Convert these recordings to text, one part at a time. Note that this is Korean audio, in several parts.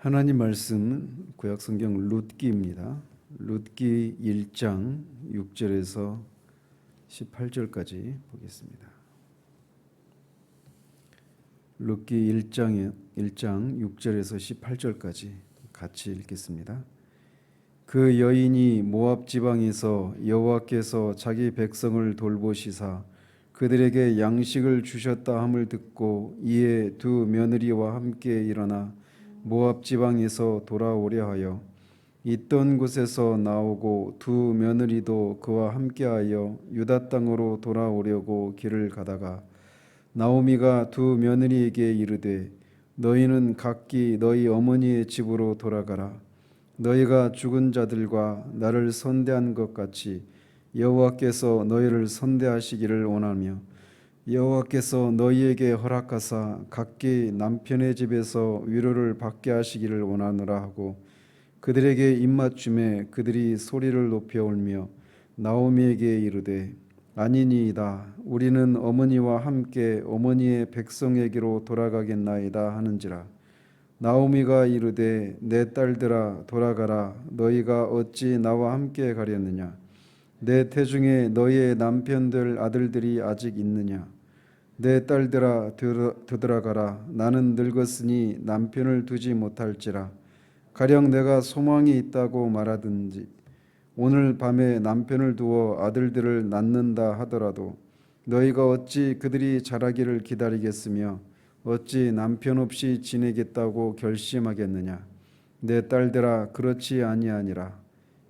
하나님 말씀 구약성경 룻기입니다. 룻기 1장 6절에서 18절까지 보겠습니다. 룻기 1장 6절에서 18절까지 같이 읽겠습니다. 그 여인이 모압 지방에서 여호와께서 자기 백성을 돌보시사 그들에게 양식을 주셨다 함을 듣고 이에 두 며느리와 함께 일어나 모압 지방에서 돌아오려 하여 있던 곳에서 나오고 두 며느리도 그와 함께하여 유다 땅으로 돌아오려고 길을 가다가 나오미가 두 며느리에게 이르되 너희는 각기 너희 어머니의 집으로 돌아가라. 너희가 죽은 자들과 나를 선대한 것 같이 여호와께서 너희를 선대하시기를 원하며 여호와께서 너희에게 허락하사 각기 남편의 집에서 위로를 받게 하시기를 원하노라 하고 그들에게 입맞춤에 그들이 소리를 높여 울며 나오미에게 이르되 아니니이다. 우리는 어머니와 함께 어머니의 백성에게로 돌아가겠나이다 하는지라. 나오미가 이르되 내 딸들아 돌아가라. 너희가 어찌 나와 함께 가려느냐. 내 태중에 너희의 남편들 아들들이 아직 있느냐. 내 딸들아 되돌아가라. 나는 늙었으니 남편을 두지 못할지라. 가령 내가 소망이 있다고 말하든지 오늘 밤에 남편을 두어 아들들을 낳는다 하더라도 너희가 어찌 그들이 자라기를 기다리겠으며 어찌 남편 없이 지내겠다고 결심하겠느냐. 내 딸들아 그렇지 아니하니라.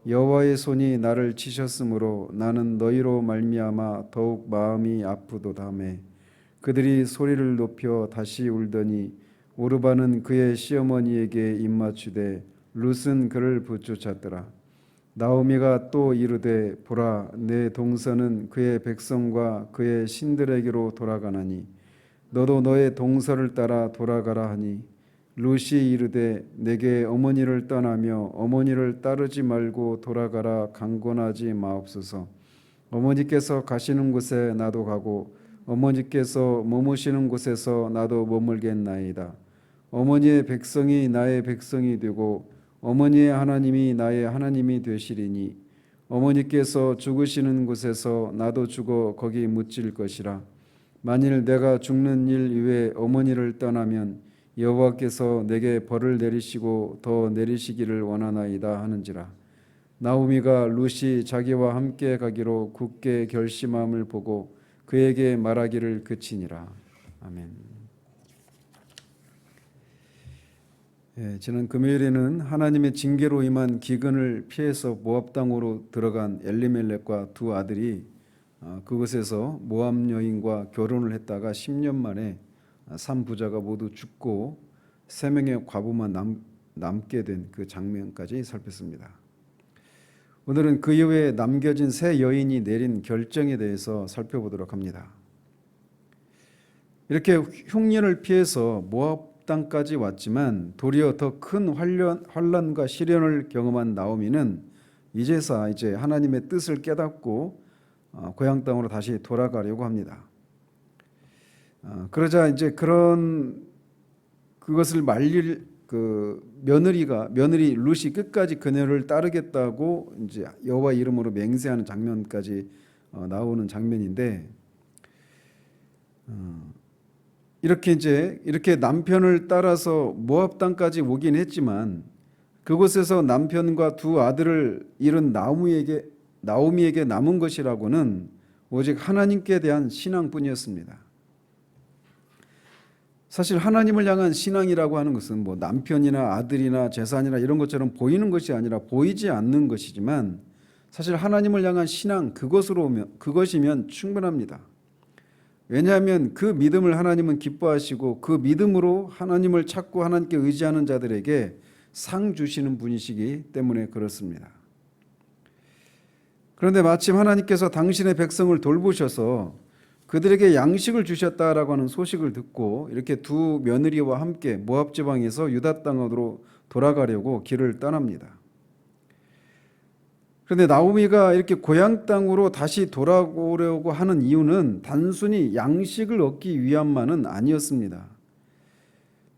여호와의 손이 나를 치셨으므로 나는 너희로 말미암아 더욱 마음이 아프도다매 그들이 소리를 높여 다시 울더니 오르바는 그의 시어머니에게 입맞추되 룻은 그를 붙쫓았더라. 나오미가 또 이르되 보라 내 동서는 그의 백성과 그의 신들에게로 돌아가나니 너도 너의 동서를 따라 돌아가라 하니 룻이 이르되 내게 어머니를 떠나며 어머니를 따르지 말고 돌아가라 강권하지 마옵소서. 어머니께서 가시는 곳에 나도 가고 어머니께서 머무시는 곳에서 나도 머물겠나이다. 어머니의 백성이 나의 백성이 되고 어머니의 하나님이 나의 하나님이 되시리니 어머니께서 죽으시는 곳에서 나도 죽어 거기 묻힐 것이라. 만일 내가 죽는 일 이외에 어머니를 떠나면 여호와께서 내게 벌을 내리시고 더 내리시기를 원하나이다 하는지라. 나오미가 룻이 자기와 함께 가기로 굳게 결심함을 보고 그에게 말하기를 그치니라. 아멘. 지난 금요일에는 하나님의 징계로 임한 기근을 피해서 모압 땅으로 들어간 엘리멜렉과 두 아들이 그곳에서 모압 여인과 결혼을 했다가 10년 만에 3부자가 모두 죽고 3명의 과부만 남게 된 그 장면까지 살폈습니다. 오늘은 그 이후에 남겨진 세 여인이 내린 결정에 대해서 살펴보도록 합니다. 이렇게 흉년을 피해서 모압 땅까지 왔지만 도리어 더 큰 환난과 시련을 경험한 나오미는 이제서 이제 하나님의 뜻을 깨닫고 고향 땅으로 다시 돌아가려고 합니다. 그러자 이제 그것을 말릴 며느리 룻이 끝까지 그녀를 따르겠다고 이제 여호와 이름으로 맹세하는 장면까지 나오는 장면인데 이렇게 남편을 따라서 모압 땅까지 오긴 했지만 그곳에서 남편과 두 아들을 잃은 나오미에게 남은 것이라고는 오직 하나님께 대한 신앙뿐이었습니다. 사실 하나님을 향한 신앙이라고 하는 것은 뭐 남편이나 아들이나 재산이나 이런 것처럼 보이는 것이 아니라 보이지 않는 것이지만 사실 하나님을 향한 신앙 그것이면 충분합니다. 왜냐하면 그 믿음을 하나님은 기뻐하시고 그 믿음으로 하나님을 찾고 하나님께 의지하는 자들에게 상 주시는 분이시기 때문에 그렇습니다. 그런데 마침 하나님께서 당신의 백성을 돌보셔서 그들에게 양식을 주셨다라고 하는 소식을 듣고 이렇게 두 며느리와 함께 모압 지방에서 유다 땅으로 돌아가려고 길을 떠납니다. 그런데 나오미가 이렇게 고향 땅으로 다시 돌아오려고 하는 이유는 단순히 양식을 얻기 위함만은 아니었습니다.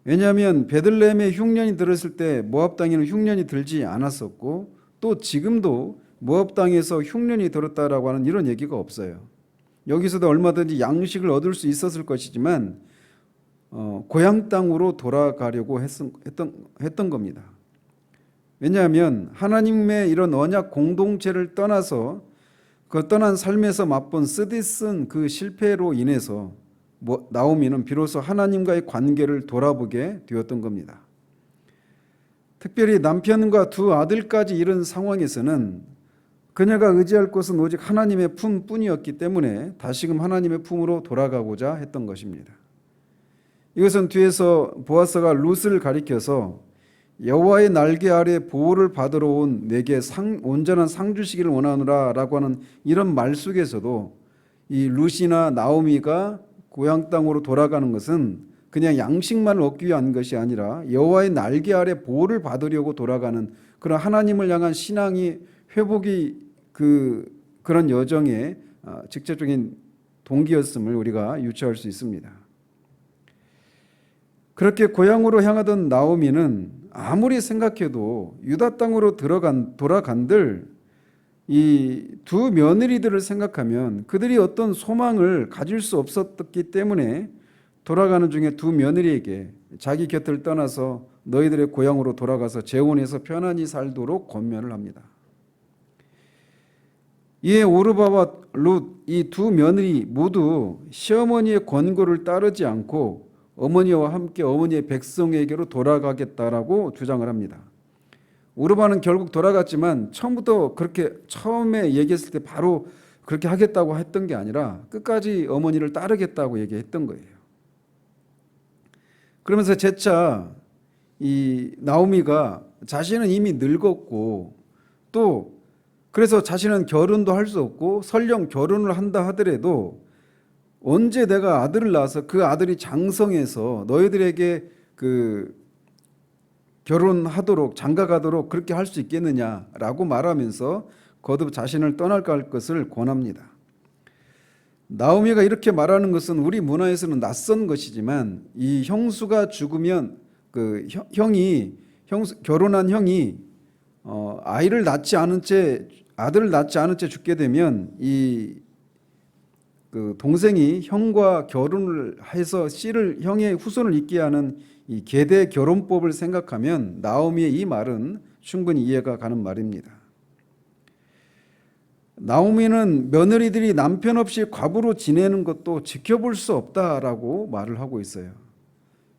왜냐하면 베들레헴에 흉년이 들었을 때 모압 땅에는 흉년이 들지 않았었고, 또 지금도 모압 땅에서 흉년이 들었다라고 하는 이런 얘기가 없어요. 여기서도 얼마든지 양식을 얻을 수 있었을 것이지만 고향 땅으로 돌아가려고 했던 겁니다. 왜냐하면 하나님의 이런 언약 공동체를 떠나서 그 떠난 삶에서 맛본 쓰디쓴 그 실패로 인해서 나오미는 비로소 하나님과의 관계를 돌아보게 되었던 겁니다. 특별히 남편과 두 아들까지 이런 상황에서는 그녀가 의지할 곳은 오직 하나님의 품뿐이었기 때문에 다시금 하나님의 품으로 돌아가고자 했던 것입니다. 이것은 뒤에서 보아스가 룻을 가리켜서 여호와의 날개 아래 보호를 받으러 온 내게 온전한 상 주시기를 원하노라라고 하는 이런 말 속에서도 이 룻이나 나오미가 고향 땅으로 돌아가는 것은 그냥 양식만을 얻기 위한 것이 아니라 여호와의 날개 아래 보호를 받으려고 돌아가는 그런 하나님을 향한 신앙이 회복이 그런 여정의 직접적인 동기였음을 우리가 유추할 수 있습니다. 그렇게 고향으로 향하던 나오미는 아무리 생각해도 유다 땅으로 돌아간들 이 두 며느리들을 생각하면 그들이 어떤 소망을 가질 수 없었기 때문에 돌아가는 중에 두 며느리에게 자기 곁을 떠나서 너희들의 고향으로 돌아가서 재혼해서 편안히 살도록 권면을 합니다. 이에 오르바와 룻 이 두 며느리 모두 시어머니의 권고를 따르지 않고 어머니와 함께 어머니의 백성에게로 돌아가겠다라고 주장을 합니다. 오르바는 결국 돌아갔지만 처음에 얘기했을 때 바로 그렇게 하겠다고 했던 게 아니라 끝까지 어머니를 따르겠다고 얘기했던 거예요. 그러면서 재차 이 나오미가 자신은 이미 늙었고 또 그래서 자신은 결혼도 할 수 없고 설령 결혼을 한다 하더라도 언제 내가 아들을 낳아서 그 아들이 장성해서 너희들에게 결혼하도록 장가가도록 그렇게 할 수 있겠느냐라고 말하면서 거듭 자신을 떠날까 것을 권합니다. 나오미가 이렇게 말하는 것은 우리 문화에서는 낯선 것이지만 이 형수가 죽으면 결혼한 형이 아들을 낳지 않은 채 죽게 되면 동생이 형과 결혼을 해서 형의 후손을 잇게 하는 이 계대 결혼법을 생각하면 나오미의 이 말은 충분히 이해가 가는 말입니다. 나오미는 며느리들이 남편 없이 과부로 지내는 것도 지켜볼 수 없다라고 말을 하고 있어요.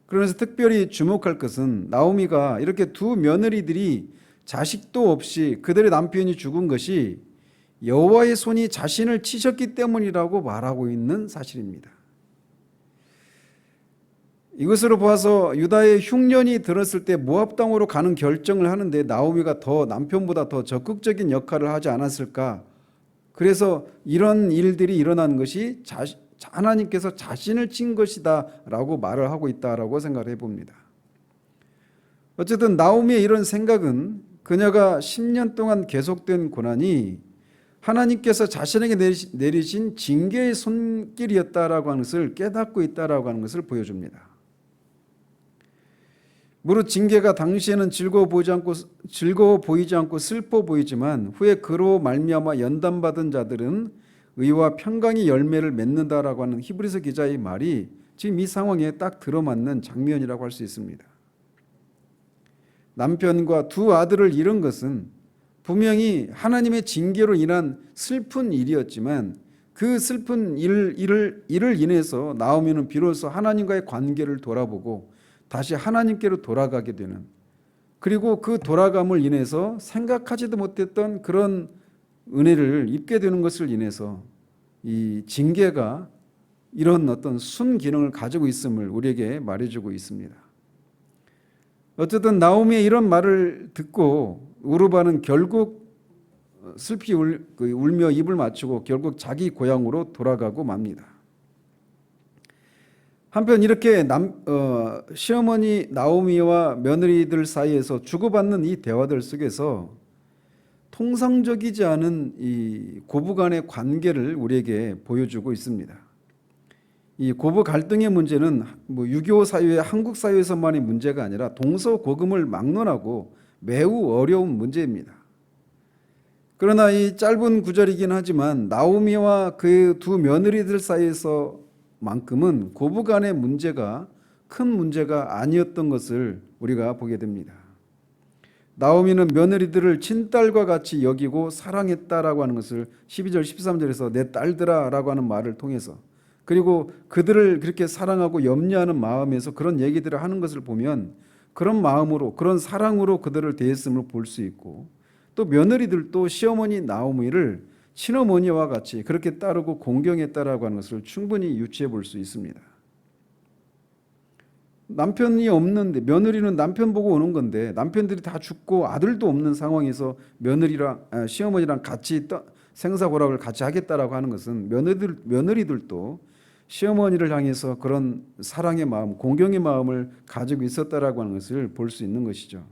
그러면서 특별히 주목할 것은 나오미가 이렇게 두 며느리들이 자식도 없이 그들의 남편이 죽은 것이 여호와의 손이 자신을 치셨기 때문이라고 말하고 있는 사실입니다. 이것으로 봐서 유다의 흉년이 들었을 때 모압 땅으로 가는 결정을 하는데 나오미가 남편보다 더 적극적인 역할을 하지 않았을까? 그래서 이런 일들이 일어난 것이 하나님께서 자신을 친 것이다라고 말을 하고 있다라고 생각을 해봅니다. 어쨌든 나오미의 이런 생각은 그녀가 10년 동안 계속된 고난이 하나님께서 자신에게 내리신 징계의 손길이었다라고 하는 것을 깨닫고 있다라고 하는 것을 보여줍니다. 무릇 징계가 당시에는 즐거워 보이지 않고 슬퍼 보이지만 후에 그로 말미암아 연단받은 자들은 의와 평강의 열매를 맺는다라고 하는 히브리서 기자의 말이 지금 이 상황에 딱 들어맞는 장면이라고 할 수 있습니다. 남편과 두 아들을 잃은 것은 분명히 하나님의 징계로 인한 슬픈 일이었지만 그 슬픈 일을 인해서 나오미는 비로소 하나님과의 관계를 돌아보고 다시 하나님께로 돌아가게 되는, 그리고 그 돌아감을 인해서 생각하지도 못했던 그런 은혜를 입게 되는 것을 인해서 이 징계가 이런 어떤 순기능을 가지고 있음을 우리에게 말해주고 있습니다. 어쨌든 나오미의 이런 말을 듣고 오르바는 결국 슬피 울며 입을 맞추고 결국 자기 고향으로 돌아가고 맙니다. 한편 이렇게 시어머니 나오미와 며느리들 사이에서 주고받는 이 대화들 속에서 통상적이지 않은 이 고부간의 관계를 우리에게 보여주고 있습니다. 이 고부 갈등의 문제는 뭐 6.25 사회, 한국 사회에서만의 문제가 아니라 동서고금을 막론하고 매우 어려운 문제입니다. 그러나 이 짧은 구절이긴 하지만 나오미와 그 두 며느리들 사이에서만큼은 고부 간의 문제가 큰 문제가 아니었던 것을 우리가 보게 됩니다. 나오미는 며느리들을 친딸과 같이 여기고 사랑했다라고 하는 것을 12절 13절에서 내 딸들아라고 하는 말을 통해서, 그리고 그들을 그렇게 사랑하고 염려하는 마음에서 그런 얘기들을 하는 것을 보면 그런 마음으로, 그런 사랑으로 그들을 대했음을 볼 수 있고, 또 며느리들도 시어머니 나오미를 친어머니와 같이 그렇게 따르고 공경했다라고 하는 것을 충분히 유추해 볼 수 있습니다. 남편이 없는데, 며느리는 남편 보고 오는 건데 남편들이 다 죽고 아들도 없는 상황에서 시어머니랑 같이 생사고락을 같이 하겠다라고 하는 것은 며느리들도 시어머니를 향해서 그런 사랑의 마음, 공경의 마음을 가지고 있었다라고 하는 것을 볼 수 있는 것이죠.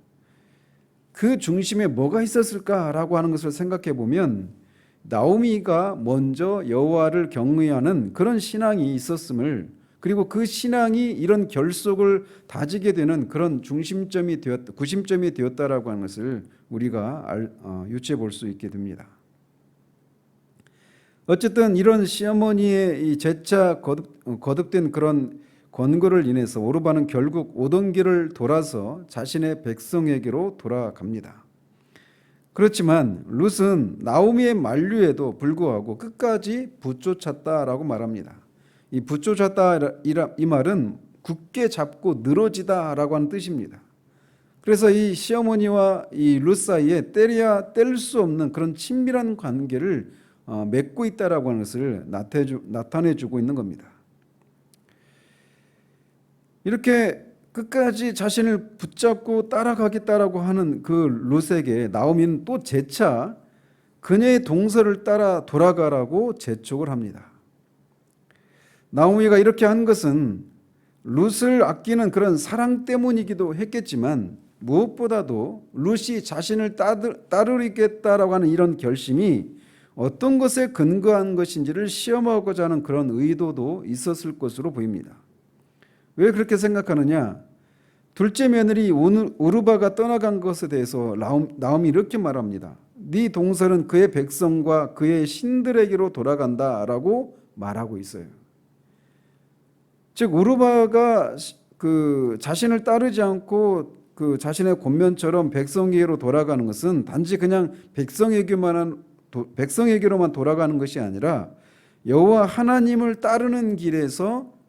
그 중심에 뭐가 있었을까라고 하는 것을 생각해 보면 나오미가 먼저 여호와를 경외하는 그런 신앙이 있었음을, 그리고 그 신앙이 이런 결속을 다지게 되는 그런 구심점이 되었다라고 하는 것을 우리가 유추해 볼 수 있게 됩니다. 어쨌든 이런 시어머니의 이 재차 거듭된 그런 권고를 인해서 오르바는 결국 오던 길을 돌아서 자신의 백성에게로 돌아갑니다. 그렇지만 룻은 나오미의 만류에도 불구하고 끝까지 붙쫓았다라고 말합니다. 이 붙쫓았다 이 말은 굳게 잡고 늘어지다라고 하는 뜻입니다. 그래서 이 시어머니와 이 룻 사이에 떼려야 뗄 수 없는 그런 친밀한 관계를 맺고 있다라고 하는 것을 나타내주고 있는 겁니다. 이렇게 끝까지 자신을 붙잡고 따라가겠다라고 하는 그 룻에게 나오미는 또 재차 그녀의 동서를 따라 돌아가라고 재촉을 합니다. 나오미가 이렇게 한 것은 룻을 아끼는 그런 사랑 때문이기도 했겠지만, 무엇보다도 룻이 자신을 따르겠다라고 하는 이런 결심이 어떤 것에 근거한 것인지를 시험하고자 하는 그런 의도도 있었을 것으로 보입니다. 왜 그렇게 생각하느냐? 둘째 며느리 오르바가 떠나간 것에 대해서 나오미 이렇게 말합니다. 네 동서는 그의 백성과 그의 신들에게로 돌아간다라고 말하고 있어요. 즉 오르바가 그 자신을 따르지 않고 그 자신의 권면처럼 백성에게로 돌아가는 것은 단지 그냥 백성에게로만 돌아가는 것이 아니라 여호와 하나님을 따르는 길에서,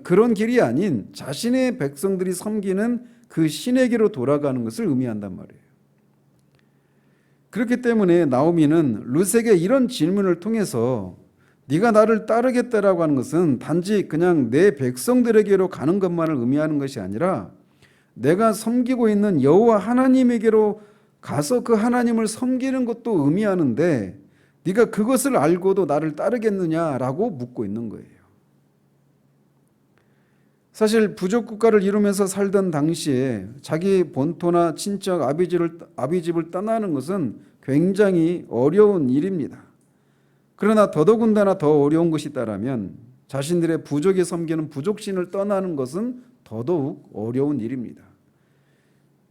그런 길이 아닌 자신의 백성들이 섬기는 그 신에게로 돌아가는 것을 의미한단 말이에요. 그렇기 때문에 나오미는 룻에게 이런 질문을 통해서 네가 나를 따르겠다라고 하는 것은 단지 그냥 내 백성들에게로 가는 것만을 의미하는 것이 아니라 내가 섬기고 있는 여호와 하나님에게로 가서 그 하나님을 섬기는 것도 의미하는데 네가 그것을 알고도 나를 따르겠느냐라고 묻고 있는 거예요. 사실 부족 국가를 이루면서 살던 당시에 자기 본토나 친척 아비집을 떠나는 것은 굉장히 어려운 일입니다. 그러나 더더군다나 더 어려운 것이 있다면 자신들의 부족이 섬기는 부족신을 떠나는 것은 더더욱 어려운 일입니다.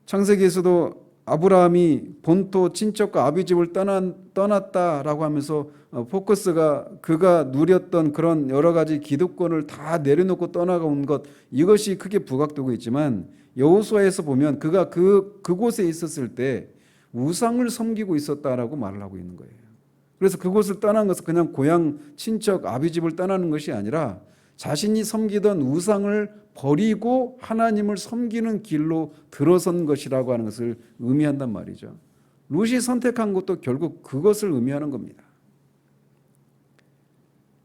창세기에서도 아브라함이 본토 친척과 아비집을 떠났다라고 하면서 포커스가 그가 누렸던 그런 여러 가지 기득권을 다 내려놓고 떠나온 것, 이것이 크게 부각되고 있지만 여호수아에서 보면 그가 그곳에 있었을 때 우상을 섬기고 있었다라고 말을 하고 있는 거예요. 그래서 그곳을 떠난 것은 그냥 고향 친척 아비집을 떠나는 것이 아니라 자신이 섬기던 우상을 버리고 하나님을 섬기는 길로 들어선 것이라고 하는 것을 의미한단 말이죠. 룻이 선택한 것도 결국 그것을 의미하는 겁니다.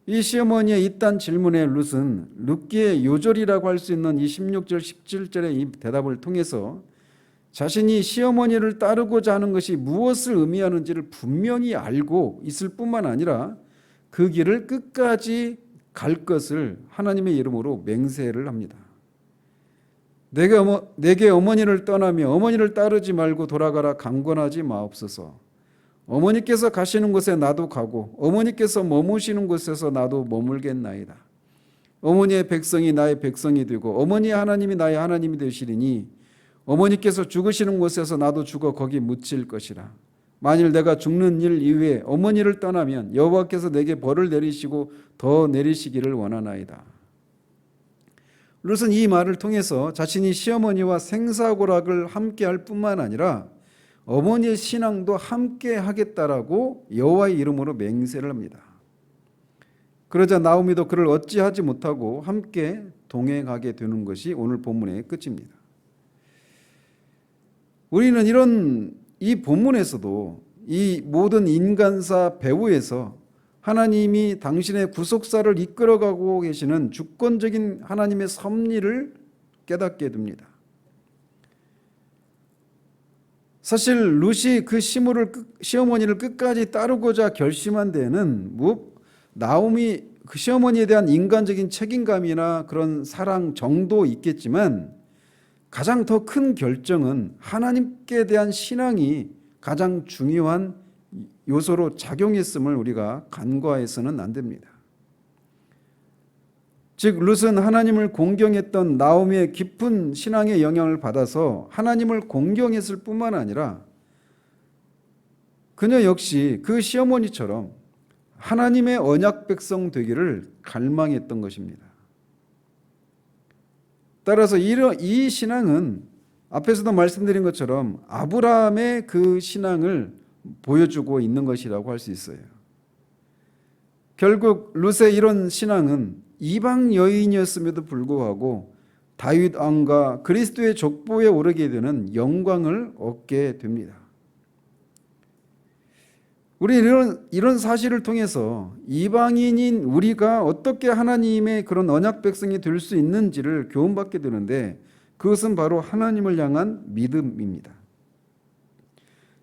이 시어머니의 이딴 질문에 룻은 룻기의 요절이라고 할 수 있는 이 16절 17절의 이 대답을 통해서 자신이 시어머니를 따르고자 하는 것이 무엇을 의미하는지를 분명히 알고 있을 뿐만 아니라 그 길을 끝까지 갈 것을 하나님의 이름으로 맹세를 합니다. 내게 어머니를 떠나며 어머니를 따르지 말고 돌아가라 강권하지 마옵소서. 어머니께서 가시는 곳에 나도 가고 어머니께서 머무시는 곳에서 나도 머물겠나이다. 어머니의 백성이 나의 백성이 되고 어머니의 하나님이 나의 하나님이 되시리니 어머니께서 죽으시는 곳에서 나도 죽어 거기 묻힐 것이라. 만일 내가 죽는 일 이후에 어머니를 떠나면 여호와께서 내게 벌을 내리시고 더 내리시기를 원하나이다. 룻은 이 말을 통해서 자신이 시어머니와 생사고락을 함께할 뿐만 아니라 어머니의 신앙도 함께 하겠다라고 여호와의 이름으로 맹세를 합니다. 그러자 나오미도 그를 어찌하지 못하고 함께 동행하게 되는 것이 오늘 본문의 끝입니다. 우리는 이 본문에서도 이 모든 인간사 배후에서 하나님이 당신의 구속사를 이끌어가고 계시는 주권적인 하나님의 섭리를 깨닫게 됩니다. 사실 룻이 그 시어머니를 끝까지 따르고자 결심한 데에는 나오미 그 시어머니에 대한 인간적인 책임감이나 그런 사랑 정도 있겠지만 가장 더 큰 결정은 하나님께 대한 신앙이 가장 중요한 요소로 작용했음을 우리가 간과해서는 안 됩니다. 즉 룻은 하나님을 공경했던 나오미의 깊은 신앙의 영향을 받아서 하나님을 공경했을 뿐만 아니라 그녀 역시 그 시어머니처럼 하나님의 언약 백성 되기를 갈망했던 것입니다. 따라서 이 신앙은 앞에서도 말씀드린 것처럼 아브라함의 그 신앙을 보여주고 있는 것이라고 할 수 있어요. 결국 룻의 이런 신앙은 이방 여인이었음에도 불구하고 다윗 왕과 그리스도의 족보에 오르게 되는 영광을 얻게 됩니다. 우리는 이런 사실을 통해서 이방인인 우리가 어떻게 하나님의 그런 언약 백성이 될 수 있는지를 교훈받게 되는데 그것은 바로 하나님을 향한 믿음입니다.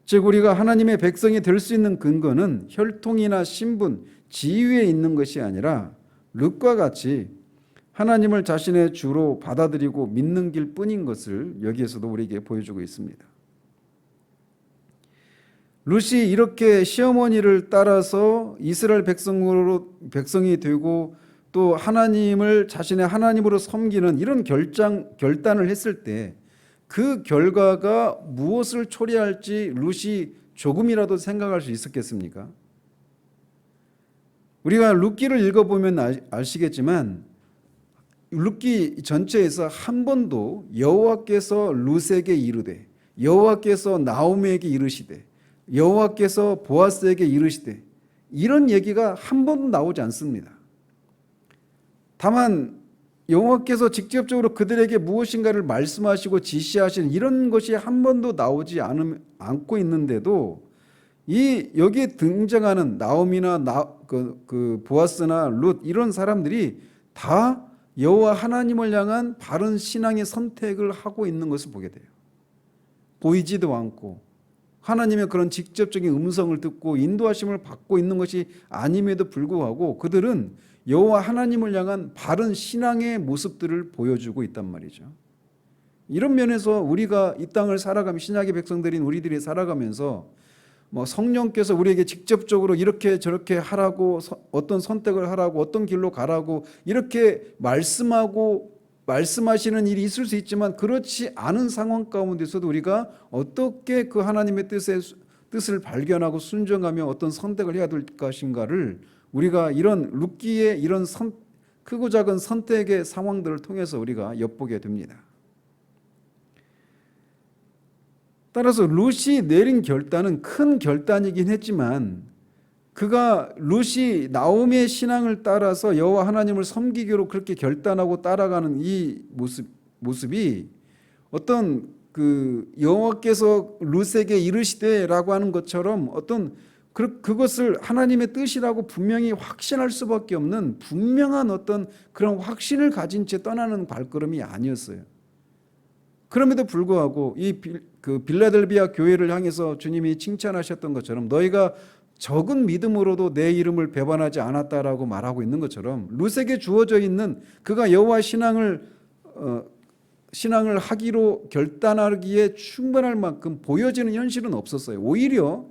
즉 우리가 하나님의 백성이 될 수 있는 근거는 혈통이나 신분, 지위에 있는 것이 아니라 룻과 같이 하나님을 자신의 주로 받아들이고 믿는 길 뿐인 것을 여기에서도 우리에게 보여주고 있습니다. 룻이 이렇게 시어머니를 따라서 이스라엘 백성이 되고 또 하나님을 자신의 하나님으로 섬기는 이런 결단을 했을 때 그 결과가 무엇을 초래할지 룻이 조금이라도 생각할 수 있었겠습니까? 우리가 룻기를 읽어보면 아시겠지만 룻기 전체에서 한 번도 여호와께서 룻에게 이르되 여호와께서 나오미에게 이르시되 여호와께서 보아스에게 이르시되 이런 얘기가 한 번도 나오지 않습니다. 다만 여호와께서 직접적으로 그들에게 무엇인가를 말씀하시고 지시하시는 이런 것이 한 번도 나오지 않고 있는데도 여기에 등장하는 나오미나 보아스나 룻 이런 사람들이 다 여호와 하나님을 향한 바른 신앙의 선택을 하고 있는 것을 보게 돼요. 보이지도 않고 하나님의 그런 직접적인 음성을 듣고 인도하심을 받고 있는 것이 아님에도 불구하고 그들은 여호와 하나님을 향한 바른 신앙의 모습들을 보여주고 있단 말이죠. 이런 면에서 우리가 이 땅을 살아가면 신약의 백성들인 우리들이 살아가면서 성령께서 우리에게 직접적으로 이렇게 저렇게 하라고 어떤 선택을 하라고 어떤 길로 가라고 이렇게 말씀하시는 일이 있을 수 있지만 그렇지 않은 상황 가운데서도 우리가 어떻게 그 하나님의 뜻을 발견하고 순종하며 어떤 선택을 해야 될 것인가를 우리가 이런 룻기의 이런 크고 작은 선택의 상황들을 통해서 우리가 엿보게 됩니다. 따라서 룻이 내린 결단은 큰 결단이긴 했지만 룻이 나오미의 신앙을 따라서 여호와 하나님을 섬기기로 그렇게 결단하고 따라가는 이 모습이 어떤 여호와께서 룻에게 이르시되라고 하는 것처럼 어떤 그것을 하나님의 뜻이라고 분명히 확신할 수밖에 없는 분명한 어떤 그런 확신을 가진 채 떠나는 발걸음이 아니었어요. 그럼에도 불구하고 빌라델비아 교회를 향해서 주님이 칭찬하셨던 것처럼 너희가 적은 믿음으로도 내 이름을 배반하지 않았다라고 말하고 있는 것처럼 룻에게 주어져 있는 그가 여호와 신앙을 하기로 결단하기에 충분할 만큼 보여지는 현실은 없었어요. 오히려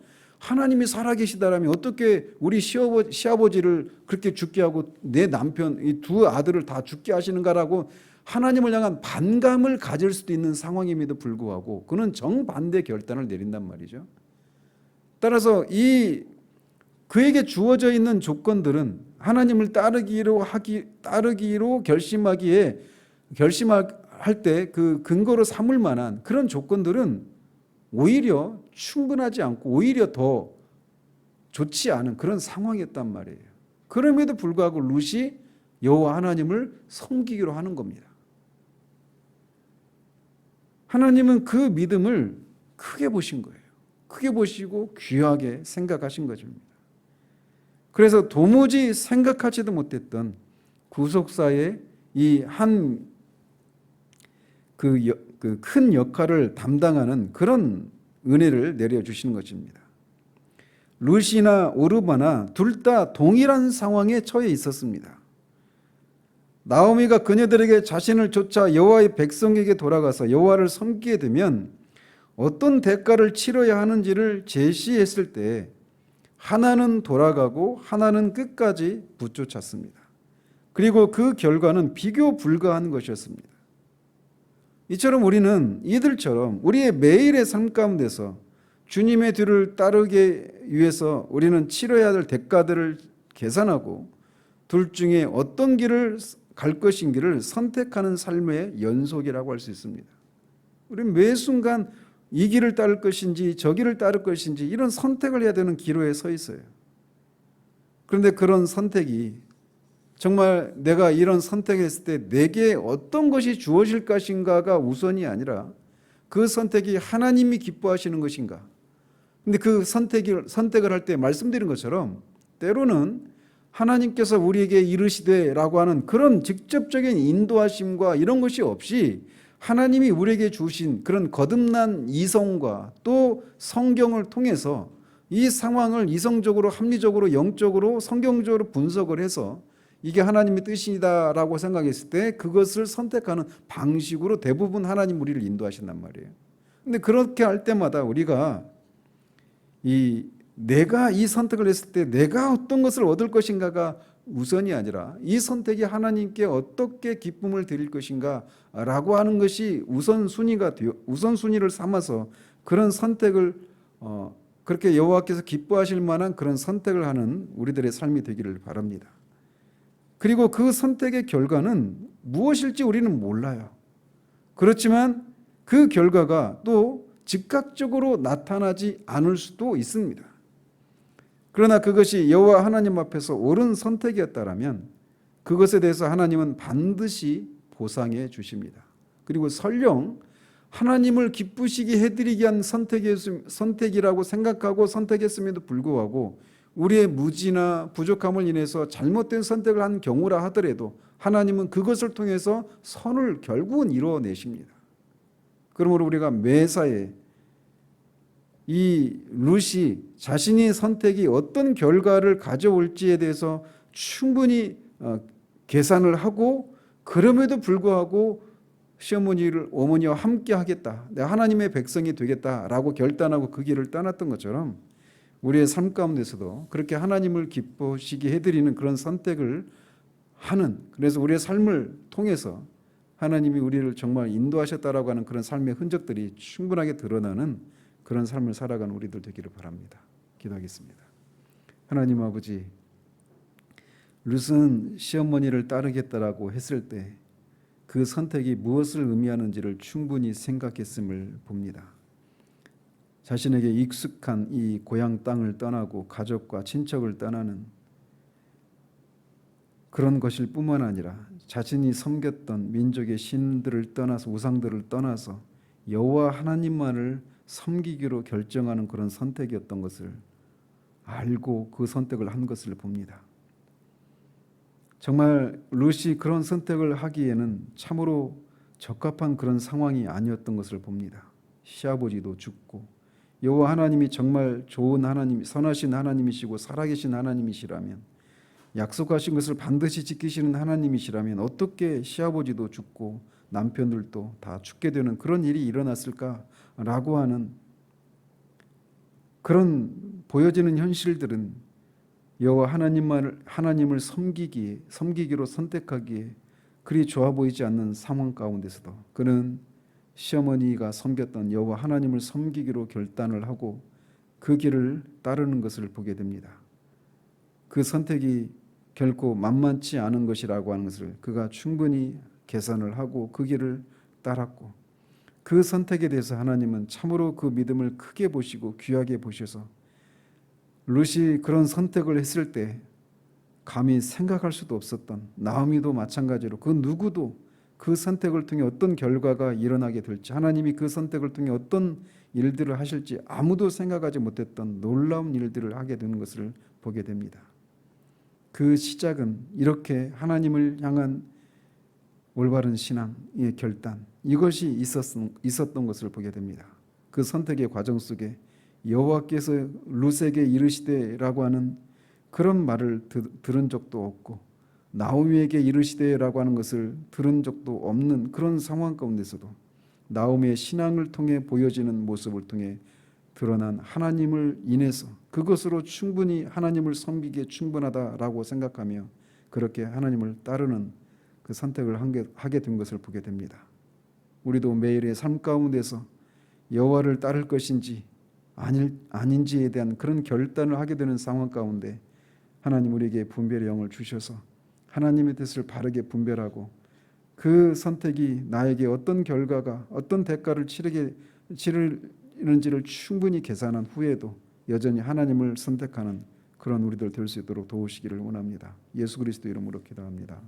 하나님이 살아계시다라면 어떻게 우리 시아버지를 그렇게 죽게 하고 내 남편 이 두 아들을 다 죽게 하시는가라고 하나님을 향한 반감을 가질 수도 있는 상황임에도 불구하고 그는 정반대 결단을 내린단 말이죠. 따라서 그에게 주어져 있는 조건들은 하나님을 따르기로 결심할 때 그 근거로 삼을 만한 그런 조건들은 오히려 충분하지 않고 오히려 더 좋지 않은 그런 상황이었단 말이에요. 그럼에도 불구하고 룻이 여호와 하나님을 섬기기로 하는 겁니다. 하나님은 그 믿음을 크게 보신 거예요. 크게 보시고 귀하게 생각하신 것입니다. 그래서 도무지 생각하지도 못했던 구속사의 이 한 그 큰 역할을 담당하는 그런 은혜를 내려주시는 것입니다. 룻이나 오르바나 둘 다 동일한 상황에 처해 있었습니다. 나오미가 그녀들에게 자신을 쫓아 여호와의 백성에게 돌아가서 여호와를 섬기게 되면 어떤 대가를 치러야 하는지를 제시했을 때 하나는 돌아가고 하나는 끝까지 붙쫓았습니다. 그리고 그 결과는 비교 불가한 것이었습니다. 이처럼 우리는 이들처럼 우리의 매일의 삶 가운데서 주님의 뒤를 따르기 위해서 우리는 치러야 할 대가들을 계산하고 둘 중에 어떤 길을 갈 것인지를 선택하는 삶의 연속이라고 할 수 있습니다. 우리는 매 순간 이 길을 따를 것인지 저 길을 따를 것인지 이런 선택을 해야 되는 기로에 서 있어요. 그런데 그런 선택이 정말 내가 이런 선택을 했을 때 내게 어떤 것이 주어질 것인가가 우선이 아니라 그 선택이 하나님이 기뻐하시는 것인가. 근데 그 선택을 할 때 말씀드린 것처럼 때로는 하나님께서 우리에게 이르시되라고 하는 그런 직접적인 인도하심과 이런 것이 없이 하나님이 우리에게 주신 그런 거듭난 이성과 또 성경을 통해서 이 상황을 이성적으로 합리적으로 영적으로 성경적으로 분석을 해서 이게 하나님의 뜻이다라고 생각했을 때 그것을 선택하는 방식으로 대부분 하나님 우리를 인도하신단 말이에요. 근데 그렇게 할 때마다 우리가 내가 이 선택을 했을 때 내가 어떤 것을 얻을 것인가가 우선이 아니라 이 선택이 하나님께 어떻게 기쁨을 드릴 것인가라고 하는 것이 우선순위를 삼아서 그런 선택을 그렇게 여호와께서 기뻐하실 만한 그런 선택을 하는 우리들의 삶이 되기를 바랍니다. 그리고 그 선택의 결과는 무엇일지 우리는 몰라요. 그렇지만 그 결과가 또 즉각적으로 나타나지 않을 수도 있습니다. 그러나 그것이 여호와 하나님 앞에서 옳은 선택이었다면 그것에 대해서 하나님은 반드시 보상해 주십니다. 그리고 설령 하나님을 기쁘시게 해드리기 위한 선택이라고 생각하고 선택했음에도 불구하고 우리의 무지나 부족함을 인해서 잘못된 선택을 한 경우라 하더라도 하나님은 그것을 통해서 선을 결국은 이루어내십니다. 그러므로 우리가 매사에 이 룻이 자신의 선택이 어떤 결과를 가져올지에 대해서 충분히 계산을 하고 그럼에도 불구하고 어머니와 함께 하겠다. 내가 하나님의 백성이 되겠다라고 결단하고 그 길을 떠났던 것처럼 우리의 삶 가운데서도 그렇게 하나님을 기쁘시게 해드리는 그런 선택을 하는, 그래서 우리의 삶을 통해서 하나님이 우리를 정말 인도하셨다라고 하는 그런 삶의 흔적들이 충분하게 드러나는 그런 삶을 살아가는 우리들 되기를 바랍니다. 기도하겠습니다. 하나님 아버지, 룻은 시어머니를 따르겠다라고 했을 때 그 선택이 무엇을 의미하는지를 충분히 생각했음을 봅니다. 자신에게 익숙한 이 고향 땅을 떠나고 가족과 친척을 떠나는 그런 것일 뿐만 아니라 자신이 섬겼던 민족의 신들을 떠나서 우상들을 떠나서 여호와 하나님만을 섬기기로 결정하는 그런 선택이었던 것을 알고 그 선택을 한 것을 봅니다. 정말 룻이 그런 선택을 하기에는 참으로 적합한 그런 상황이 아니었던 것을 봅니다. 시아버지도 죽고 여호와 하나님이 정말 좋은 하나님, 선하신 하나님이시고 살아계신 하나님이시라면, 약속하신 것을 반드시 지키시는 하나님이시라면 어떻게 시아버지도 죽고 남편들도 다 죽게 되는 그런 일이 일어났을까라고 하는 그런 보여지는 현실들은 여호와 하나님을 섬기기로 선택하기에 그리 좋아 보이지 않는 상황 가운데서도 그는 시어머니가 섬겼던 여호와 하나님을 섬기기로 결단을 하고 그 길을 따르는 것을 보게 됩니다. 그 선택이 결코 만만치 않은 것이라고 하는 것을 그가 충분히 계산을 하고 그 길을 따랐고, 그 선택에 대해서 하나님은 참으로 그 믿음을 크게 보시고 귀하게 보셔서 룻이 그런 선택을 했을 때 감히 생각할 수도 없었던, 나오미도 마찬가지로 그 누구도 그 선택을 통해 어떤 결과가 일어나게 될지, 하나님이 그 선택을 통해 어떤 일들을 하실지 아무도 생각하지 못했던 놀라운 일들을 하게 되는 것을 보게 됩니다. 그 시작은 이렇게 하나님을 향한 올바른 신앙의 결단, 이것이 있었던 것을 보게 됩니다. 그 선택의 과정 속에 여호와께서 룻에게 이르시되라고 하는 그런 말을 들은 적도 없고, 나오미에게 이르시되라고 하는 것을 들은 적도 없는 그런 상황 가운데서도 나오미의 신앙을 통해 보여지는 모습을 통해 드러난 하나님을 인해서 그것으로 충분히 하나님을 섬기기에 충분하다라고 생각하며 그렇게 하나님을 따르는 그 선택을 하게 된 것을 보게 됩니다. 우리도 매일의 삶 가운데서 여호와를 따를 것인지 아닌지에 대한 그런 결단을 하게 되는 상황 가운데 하나님 우리에게 분별의 영을 주셔서 하나님의 뜻을 바르게 분별하고 그 선택이 나에게 어떤 결과가 어떤 대가를 치르는지를 충분히 계산한 후에도 여전히 하나님을 선택하는 그런 우리들 될 수 있도록 도우시기를 원합니다. 예수 그리스도 이름으로 기도합니다.